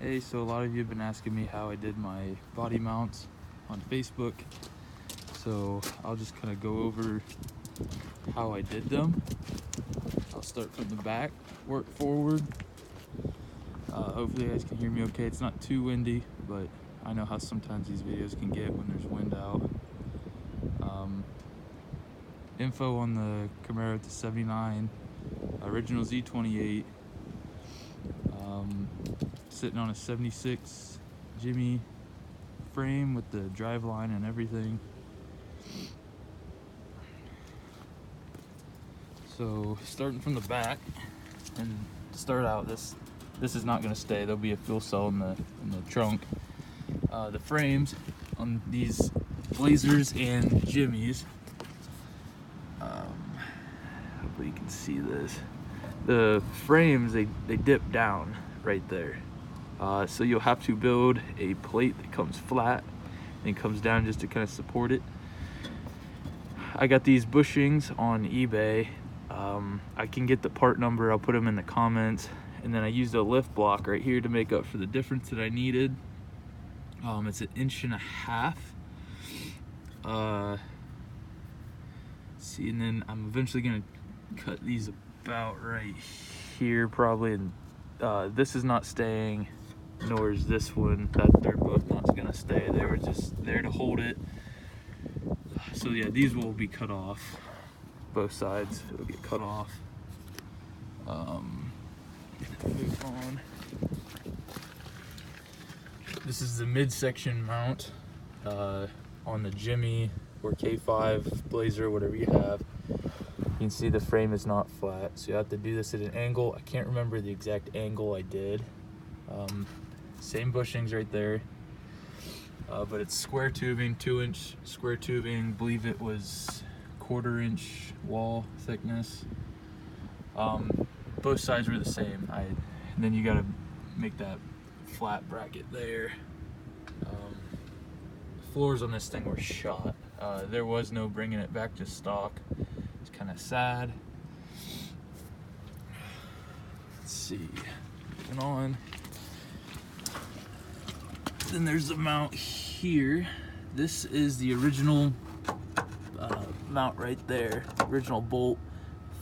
Hey, so a lot of you have been asking me how I did my body mounts on Facebook. So I'll just kind of go over how I did them. I'll start from the back, work forward. Hopefully you guys can hear me okay. It's not too windy, but I know how sometimes these videos can get when there's wind out. Info on the Camaro to 79, original Z28. Sitting on a 76 Jimmy frame with the drive line and everything. So starting from the back, and to start out, this is not going to stay. There'll be a fuel cell in the trunk. The frames on these Blazers and Jimmys, hopefully you can see this. The frames, they dip down right there. So you'll have to build a plate that comes flat and comes down just to kind of support it. I got these bushings on eBay. I can get the part number, I'll put them in the comments. And then I used a lift block right here to make up for the difference that I needed. It's 1.5 inches. See, and then I'm eventually gonna cut these about right here probably. And this is not staying, nor is this one. They're both not gonna stay. They were just there to hold it. So yeah, these will be cut off. Both sides, it'll get cut off. Move on. This is the midsection mount on the Jimmy or K5 Blazer, whatever you have. You can see the frame is not flat, so you have to do this at an angle. I can't remember the exact angle I did. Same bushings right there, but it's square tubing, 2-inch square tubing. I believe it was 1/4 inch wall thickness. Both sides were the same. And then you got to make that flat bracket there. The floors on this thing were shot. There was no bringing it back to stock. It's kind of sad. Let's see, moving on. Then there's the mount here. This is the original mount right there, original bolt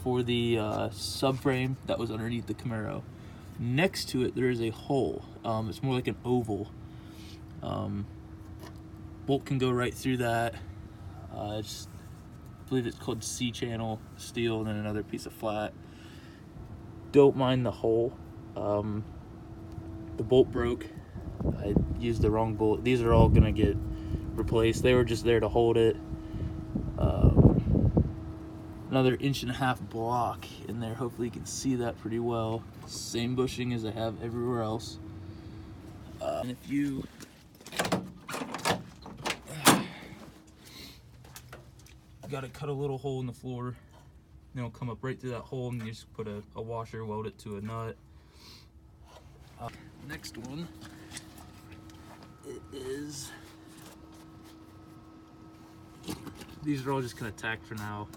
for the subframe that was underneath the Camaro. Next to it there is a hole. It's more like an oval. Bolt can go right through that. I believe it's called C-channel steel, and then another piece of flat. Don't mind the hole. The bolt broke. I used the wrong bolt. These are all gonna get replaced. They were just there to hold it. Another 1.5 inch block in there. Hopefully you can see that pretty well. Same bushing as I have everywhere else. And if you gotta cut a little hole in the floor, then it'll come up right through that hole, and you just put a washer, weld it to a nut. Next one, it is, these are all just kind of tacked for now.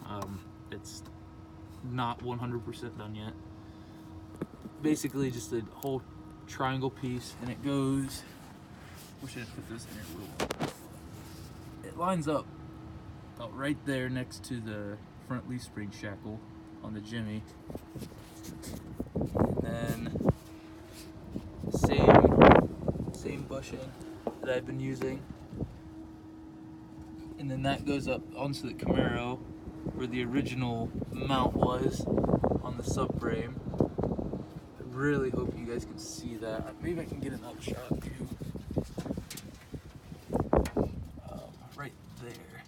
It's not 100% done yet. Basically just a whole triangle piece, and it goes, wish I didn't put this in here a little. It lines up about right there next to the front leaf spring shackle on the Jimmy. And then same bushing that I've been using. And then that goes up onto the Camaro where the original mount was on the subframe. I really hope you guys can see that. Maybe I can get another shot too. Right there.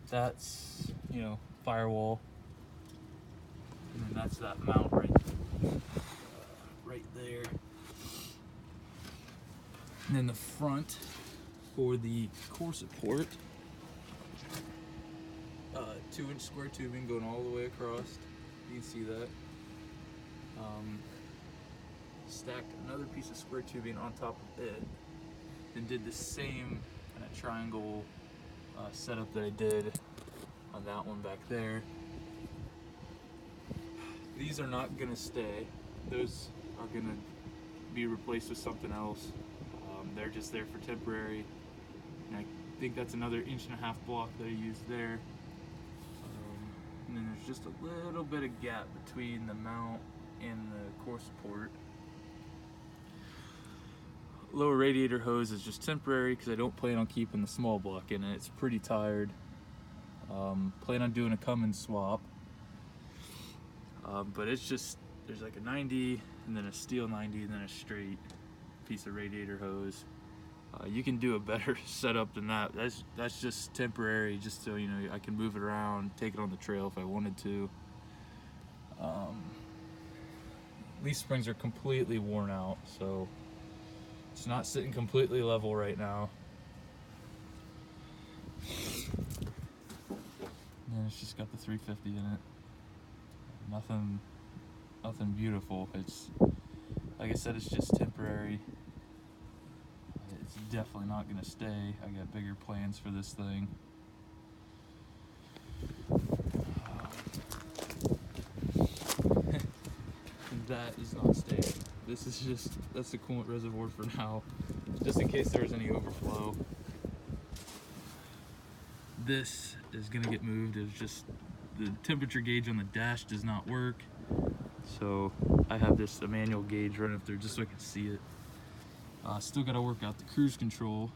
That's, firewall. And then that's that mount right there. And then the front for the core support. 2-inch square tubing going all the way across. You can see that. Stacked another piece of square tubing on top of it. Then did the same kind of triangle setup that I did on that one back there. These are not gonna stay. Those are gonna be replaced with something else. They're just there for temporary. And I think that's another 1.5 inch block that I used there. And then there's just a little bit of gap between the mount and the core support. Lower radiator hose is just temporary because I don't plan on keeping the small block in it. It's pretty tired. Plan on doing a Cummins swap. But it's just, there's like a 90 and then a steel 90 and then a straight piece of radiator hose. You can do a better setup than that. That's just temporary, just so you know I can move it around, take it on the trail if I wanted to. These springs are completely worn out, so it's not sitting completely level right now. And it's just got the 350 in it. Nothing beautiful. It's, like I said, it's just temporary. It's definitely not gonna stay. I got bigger plans for this thing. And that is not staying. This is just, that's the coolant reservoir for now, just in case there's any overflow. This is gonna get moved. It's just the temperature gauge on the dash does not work, so I have this a manual gauge running up there just so I can see it. Still got to work out the cruise control.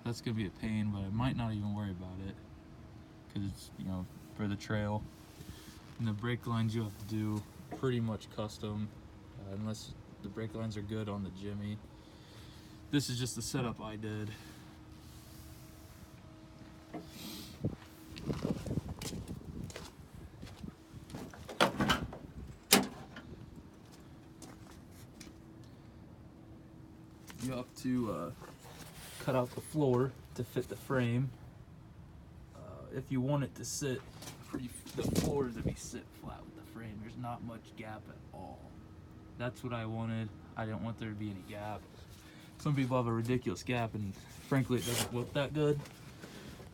That's gonna be a pain, but I might not even worry about it because it's, you know, for the trail. And the brake lines you have to do pretty much custom, unless the brake lines are good on the Jimmy. This is just the setup I did. You have to cut out the floor to fit the frame. If you want it to sit, the floor is to be sit flat with the frame. There's not much gap at all. That's what I wanted. I didn't want there to be any gap. Some people have a ridiculous gap, and frankly, it doesn't look that good.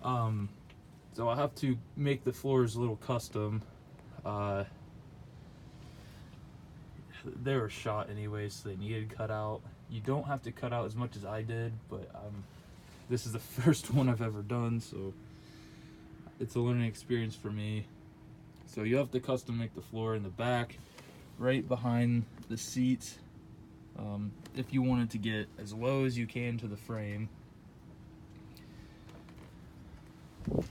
So I have to make the floors a little custom. They were shot anyway, so they needed cut out. You don't have to cut out as much as I did, but this is the first one I've ever done, so it's a learning experience for me. So you have to custom make the floor in the back, right behind the seats, if you want it to get as low as you can to the frame. Let's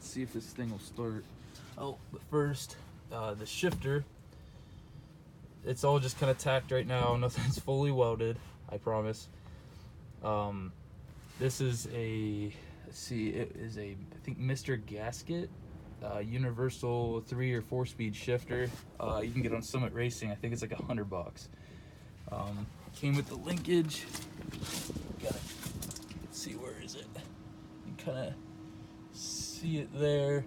see if this thing will start. Oh, but first, the shifter. It's all just kind of tacked right now. Nothing's fully welded, I promise. This is a, let's see, it is a, I think, Mr. Gasket universal 3 or 4 speed shifter. You can get on Summit Racing. I think it's like $100. Came with the linkage. Let's see, where is it? You can kind of see it there.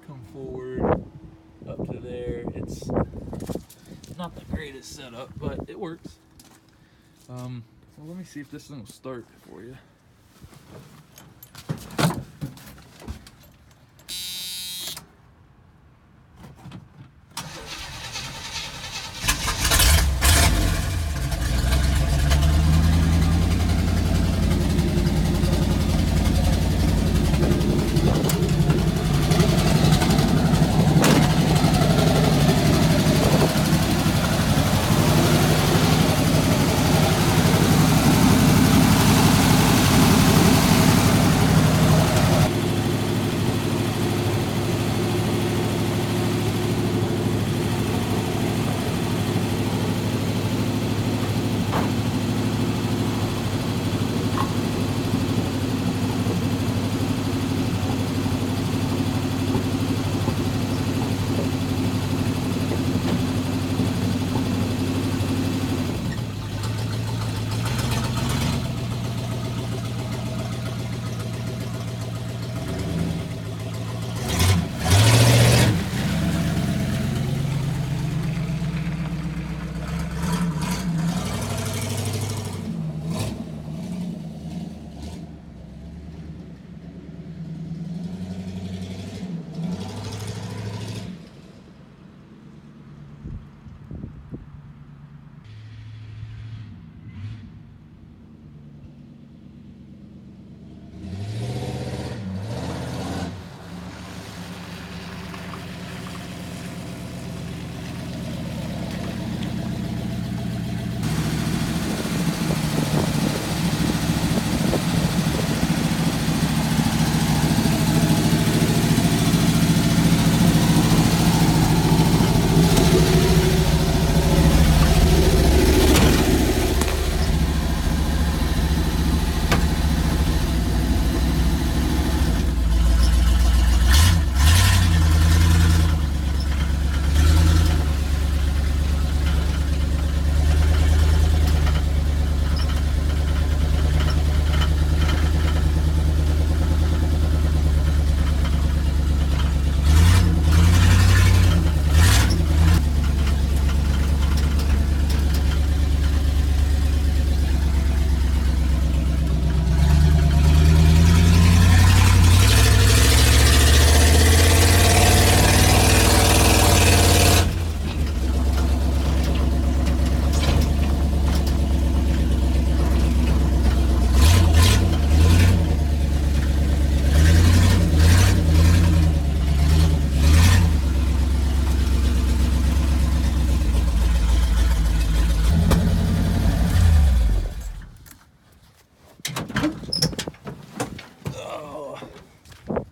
Come forward up to there. It's not the greatest setup, but it works. Well, let me see if this thing will start for you.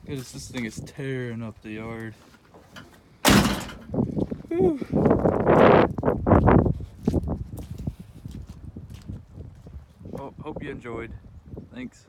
This thing is tearing up the yard. Whew. Oh, hope you enjoyed. Thanks.